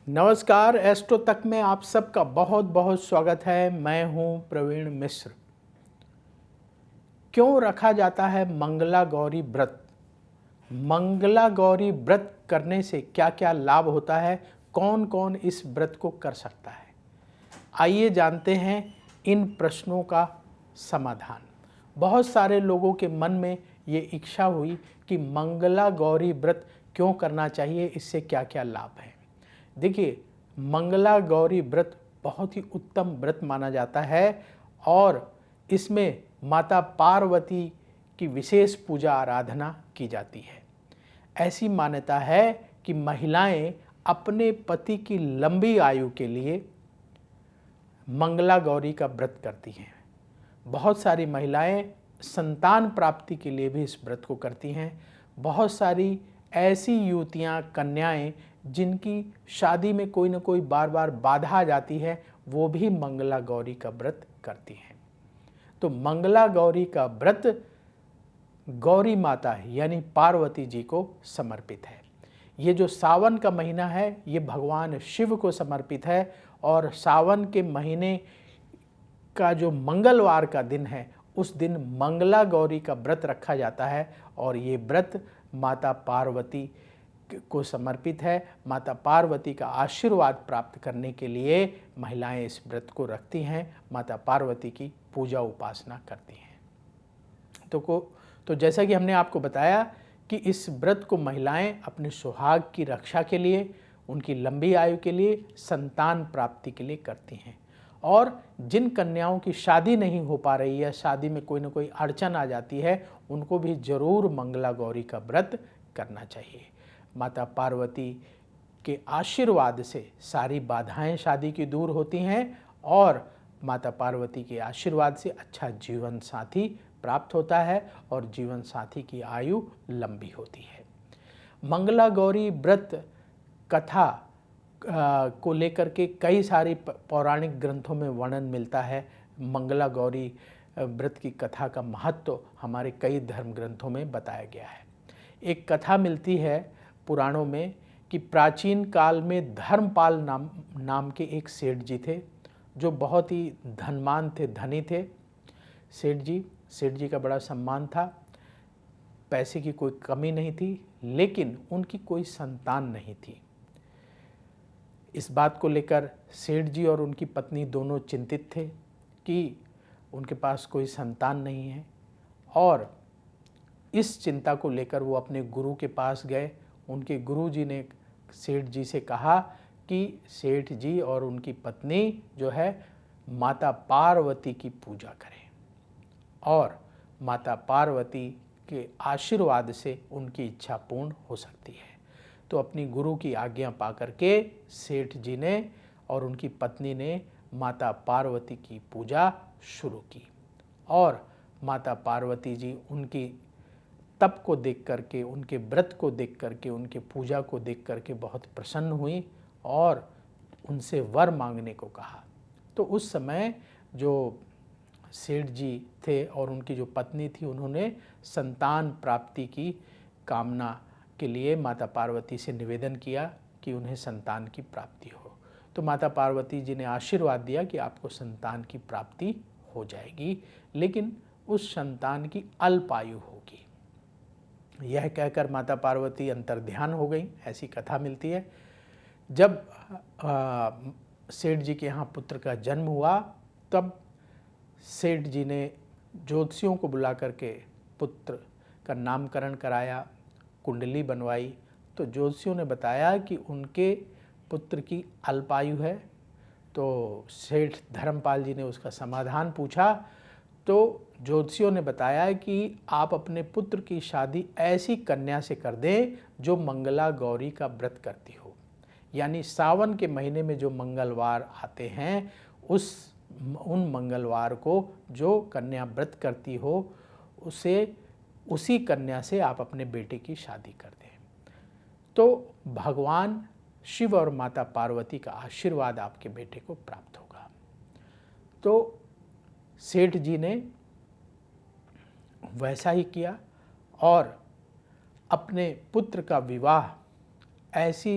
नमस्कार, एस्ट्रो तक में आप सबका बहुत बहुत स्वागत है। मैं हूं प्रवीण मिश्र। क्यों रखा जाता है मंगला गौरी व्रत? मंगला गौरी व्रत करने से क्या क्या लाभ होता है? कौन कौन इस व्रत को कर सकता है? आइए जानते हैं इन प्रश्नों का समाधान। बहुत सारे लोगों के मन में ये इच्छा हुई कि मंगला गौरी व्रत क्यों करना चाहिए, इससे क्या क्या लाभ है। देखिए, मंगला गौरी व्रत बहुत ही उत्तम व्रत माना जाता है और इसमें माता पार्वती की विशेष पूजा आराधना की जाती है। ऐसी मान्यता है कि महिलाएं अपने पति की लंबी आयु के लिए मंगला गौरी का व्रत करती हैं। बहुत सारी महिलाएं संतान प्राप्ति के लिए भी इस व्रत को करती हैं। बहुत सारी ऐसी युवतियां, कन्याएं जिनकी शादी में कोई ना कोई बार बार बाधा आ जाती है, वो भी मंगला गौरी का व्रत करती हैं। तो मंगला गौरी का व्रत गौरी माता यानी पार्वती जी को समर्पित है। ये जो सावन का महीना है, ये भगवान शिव को समर्पित है और सावन के महीने का जो मंगलवार का दिन है, उस दिन मंगला गौरी का व्रत रखा जाता है और ये व्रत माता पार्वती को समर्पित है। माता पार्वती का आशीर्वाद प्राप्त करने के लिए महिलाएं इस व्रत को रखती हैं, माता पार्वती की पूजा उपासना करती हैं। तो जैसा कि हमने आपको बताया कि इस व्रत को महिलाएं अपने सुहाग की रक्षा के लिए, उनकी लंबी आयु के लिए, संतान प्राप्ति के लिए करती हैं। और जिन कन्याओं की शादी नहीं हो पा रही है, शादी में कोई ना कोई अड़चन आ जाती है, उनको भी जरूर मंगला गौरी का व्रत करना चाहिए। माता पार्वती के आशीर्वाद से सारी बाधाएं शादी की दूर होती हैं और माता पार्वती के आशीर्वाद से अच्छा जीवन साथी प्राप्त होता है और जीवन साथी की आयु लंबी होती है। मंगला गौरी व्रत कथा को लेकर के कई सारी पौराणिक ग्रंथों में वर्णन मिलता है। मंगला गौरी व्रत की कथा का महत्व हमारे कई धर्म ग्रंथों में बताया गया है। एक कथा मिलती है पुराणों में कि प्राचीन काल में धर्मपाल नाम के एक सेठ जी थे, जो बहुत ही धनवान थे, धनी थे। सेठ जी का बड़ा सम्मान था, पैसे की कोई कमी नहीं थी, लेकिन उनकी कोई संतान नहीं थी। इस बात को लेकर सेठ जी और उनकी पत्नी दोनों चिंतित थे कि उनके पास कोई संतान नहीं है और इस चिंता को लेकर वो अपने गुरु के पास गए। उनके गुरु जी ने सेठ जी से कहा कि सेठ जी और उनकी पत्नी जो है माता पार्वती की पूजा करें और माता पार्वती के आशीर्वाद से उनकी इच्छा पूर्ण हो सकती है। तो अपनी गुरु की आज्ञा पाकर के सेठ जी ने और उनकी पत्नी ने माता पार्वती की पूजा शुरू की और माता पार्वती जी उनकी तप को देख करके, उनके व्रत को देख करके, उनके पूजा को देख करके बहुत प्रसन्न हुई और उनसे वर मांगने को कहा। तो उस समय जो सेठ जी थे और उनकी जो पत्नी थी, उन्होंने संतान प्राप्ति की कामना के लिए माता पार्वती से निवेदन किया कि उन्हें संतान की प्राप्ति हो। तो माता पार्वती जी ने आशीर्वाद दिया कि आपको संतान की प्राप्ति हो जाएगी, लेकिन उस संतान की अल्पायु होगी। यह कहकर माता पार्वती अंतर्ध्यान हो गई, ऐसी कथा मिलती है। जब सेठ जी के यहाँ पुत्र का जन्म हुआ, तब सेठ जी ने ज्योतिषियों को बुला करके पुत्र का नामकरण कराया, कुंडली बनवाई। तो ज्योतिषियों ने बताया कि उनके पुत्र की अल्पायु है। तो सेठ धर्मपाल जी ने उसका समाधान पूछा। तो ज्योतिषियों ने बताया कि आप अपने पुत्र की शादी ऐसी कन्या से कर दें जो मंगला गौरी का व्रत करती हो, यानी सावन के महीने में जो मंगलवार आते हैं, उन मंगलवार को जो कन्या व्रत करती हो, उसी कन्या से आप अपने बेटे की शादी कर दें। तो भगवान शिव और माता पार्वती का आशीर्वाद आपके बेटे को प्राप्त होगा। तो सेठ जी ने वैसा ही किया और अपने पुत्र का विवाह ऐसी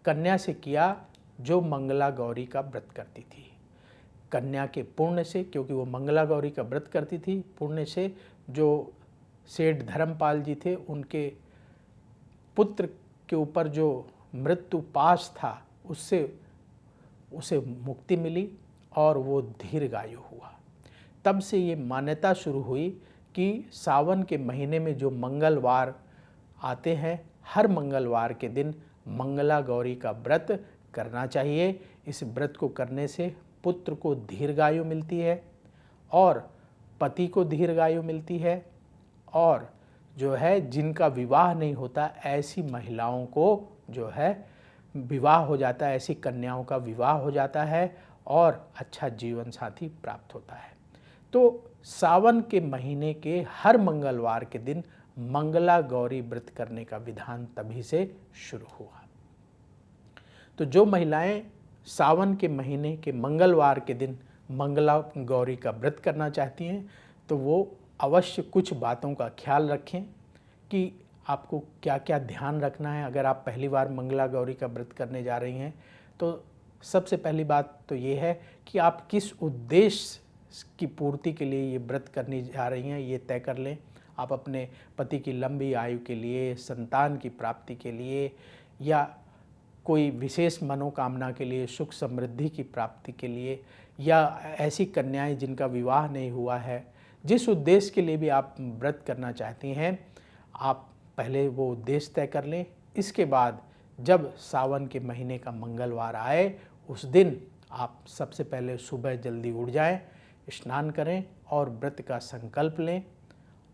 कन्या से किया जो मंगला गौरी का व्रत करती थी। कन्या के पुण्य से, क्योंकि वो मंगला गौरी का व्रत करती थी, पुण्य से जो सेठ धर्मपाल जी थे उनके पुत्र के ऊपर जो मृत्यु पाश था उससे उसे मुक्ति मिली और वो दीर्घायु हुआ। तब से ये मान्यता शुरू हुई कि सावन के महीने में जो मंगलवार आते हैं, हर मंगलवार के दिन मंगला गौरी का व्रत करना चाहिए। इस व्रत को करने से पुत्र को दीर्घायु मिलती है और पति को दीर्घायु मिलती है, और जो है जिनका विवाह नहीं होता ऐसी महिलाओं को जो है विवाह हो जाता है, ऐसी कन्याओं का विवाह हो जाता है और अच्छा जीवन साथी प्राप्त होता है। तो सावन के महीने के हर मंगलवार के दिन मंगला गौरी व्रत करने का विधान तभी से शुरू हुआ। तो जो महिलाएं सावन के महीने के मंगलवार के दिन मंगला गौरी का व्रत करना चाहती हैं तो वो अवश्य कुछ बातों का ख्याल रखें कि आपको क्या क्या ध्यान रखना है। अगर आप पहली बार मंगला गौरी का व्रत करने जा रही हैं तो सबसे पहली बात तो ये है कि आप किस उद्देश्य की पूर्ति के लिए ये व्रत करने जा रही हैं ये तय कर लें। आप अपने पति की लंबी आयु के लिए, संतान की प्राप्ति के लिए, या कोई विशेष मनोकामना के लिए, सुख समृद्धि की प्राप्ति के लिए, या ऐसी कन्याएं जिनका विवाह नहीं हुआ है, जिस उद्देश्य के लिए भी आप व्रत करना चाहती हैं, आप पहले वो उद्देश्य तय कर लें। इसके बाद जब सावन के महीने का मंगलवार आए उस दिन आप सबसे पहले सुबह जल्दी उठ जाएं, स्नान करें और व्रत का संकल्प लें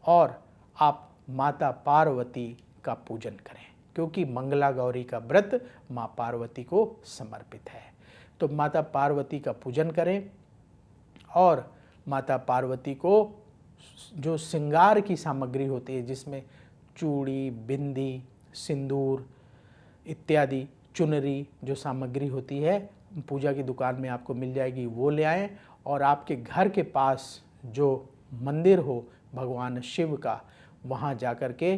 और आप माता पार्वती का पूजन करें, क्योंकि मंगला गौरी का व्रत माँ पार्वती को समर्पित है। तो माता पार्वती का पूजन करें और माता पार्वती को जो श्रृंगार की सामग्री होती है, जिसमें चूड़ी, बिंदी, सिंदूर इत्यादि, चुनरी जो सामग्री होती है पूजा की दुकान में आपको मिल जाएगी, वो ले आएँ। और आपके घर के पास जो मंदिर हो भगवान शिव का, वहाँ जाकर के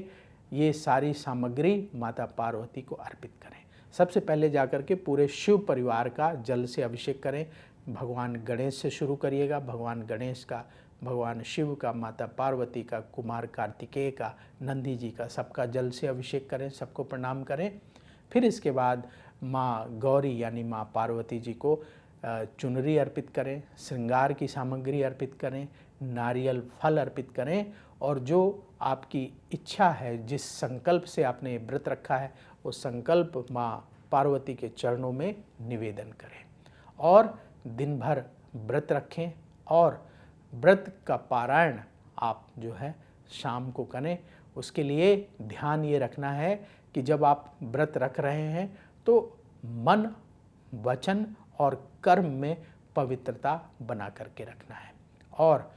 ये सारी सामग्री माता पार्वती को अर्पित करें। सबसे पहले जाकर के पूरे शिव परिवार का जल से अभिषेक करें। भगवान गणेश से शुरू करिएगा, भगवान गणेश का, भगवान शिव का, माता पार्वती का, कुमार कार्तिकेय का, नंदी जी का, सबका जल से अभिषेक करें, सबको प्रणाम करें। फिर इसके बाद माँ गौरी यानी माँ पार्वती जी को चुनरी अर्पित करें, श्रृंगार की सामग्री अर्पित करें, नारियल फल अर्पित करें, और जो आपकी इच्छा है, जिस संकल्प से आपने व्रत रखा है, वो संकल्प माँ पार्वती के चरणों में निवेदन करें और दिन भर व्रत रखें। और व्रत का पारायण आप जो है शाम को करें। उसके लिए ध्यान ये रखना है कि जब आप व्रत रख रहे हैं तो मन, वचन और कर्म में पवित्रता बना करके रखना है और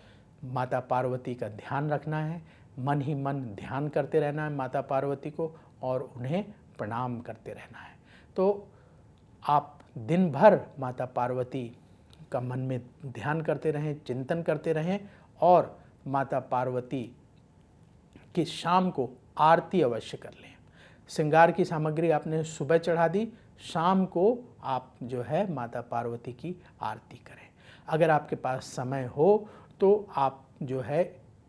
माता पार्वती का ध्यान रखना है। मन ही मन ध्यान करते रहना है माता पार्वती को और उन्हें प्रणाम करते रहना है। तो आप दिन भर माता पार्वती का मन में ध्यान करते रहें, चिंतन करते रहें और माता पार्वती की शाम को आरती अवश्य कर लें। श्रृंगार की सामग्री आपने सुबह चढ़ा दी, शाम को आप जो है माता पार्वती की आरती करें। अगर आपके पास समय हो तो आप जो है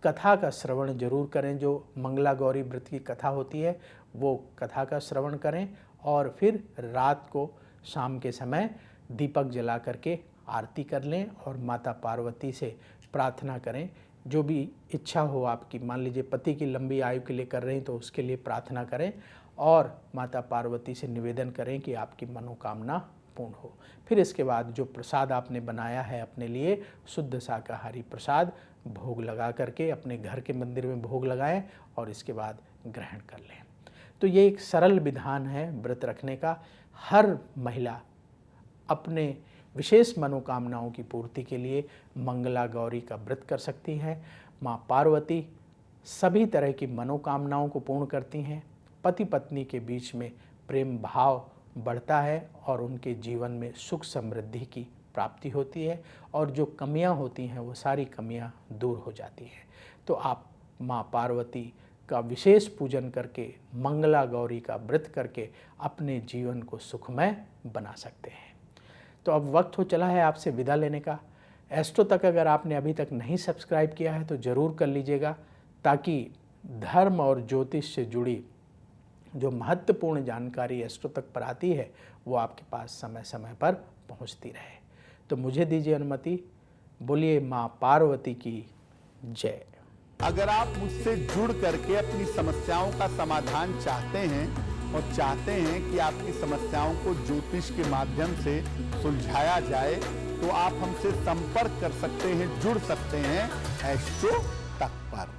कथा का श्रवण जरूर करें। जो मंगला गौरी व्रत की कथा होती है वो कथा का श्रवण करें और फिर रात को शाम के समय दीपक जला करके आरती कर लें और माता पार्वती से प्रार्थना करें। जो भी इच्छा हो आपकी, मान लीजिए पति की लंबी आयु के लिए कर रहे हैं तो उसके लिए प्रार्थना करें और माता पार्वती से निवेदन करें कि आपकी मनोकामना पूर्ण हो। फिर इसके बाद जो प्रसाद आपने बनाया है अपने लिए, शुद्ध शाकाहारी प्रसाद, भोग लगा करके अपने घर के मंदिर में भोग लगाएं और इसके बाद ग्रहण कर लें। तो ये एक सरल विधान है व्रत रखने का। हर महिला अपने विशेष मनोकामनाओं की पूर्ति के लिए मंगला गौरी का व्रत कर सकती है। माँ पार्वती सभी तरह की मनोकामनाओं को पूर्ण करती हैं। पति पत्नी के बीच में प्रेम भाव बढ़ता है और उनके जीवन में सुख समृद्धि की प्राप्ति होती है और जो कमियां होती हैं वो सारी कमियां दूर हो जाती हैं। तो आप माँ पार्वती का विशेष पूजन करके, मंगला गौरी का व्रत करके अपने जीवन को सुखमय बना सकते हैं। तो अब वक्त हो चला है आपसे विदा लेने का। एस्ट्रो तक अगर आपने अभी तक नहीं सब्सक्राइब किया है तो ज़रूर कर लीजिएगा, ताकि धर्म और ज्योतिष से जुड़ी जो महत्वपूर्ण जानकारी एस्ट्रो तक पर आती है वो आपके पास समय समय पर पहुंचती रहे। तो मुझे दीजिए अनुमति। बोलिए माँ पार्वती की जय। अगर आप मुझसे जुड़ करके अपनी समस्याओं का समाधान चाहते हैं और चाहते हैं कि आपकी समस्याओं को ज्योतिष के माध्यम से सुलझाया जाए, तो आप हमसे संपर्क कर सकते हैं, जुड़ सकते हैं एस्ट्रो तक पर।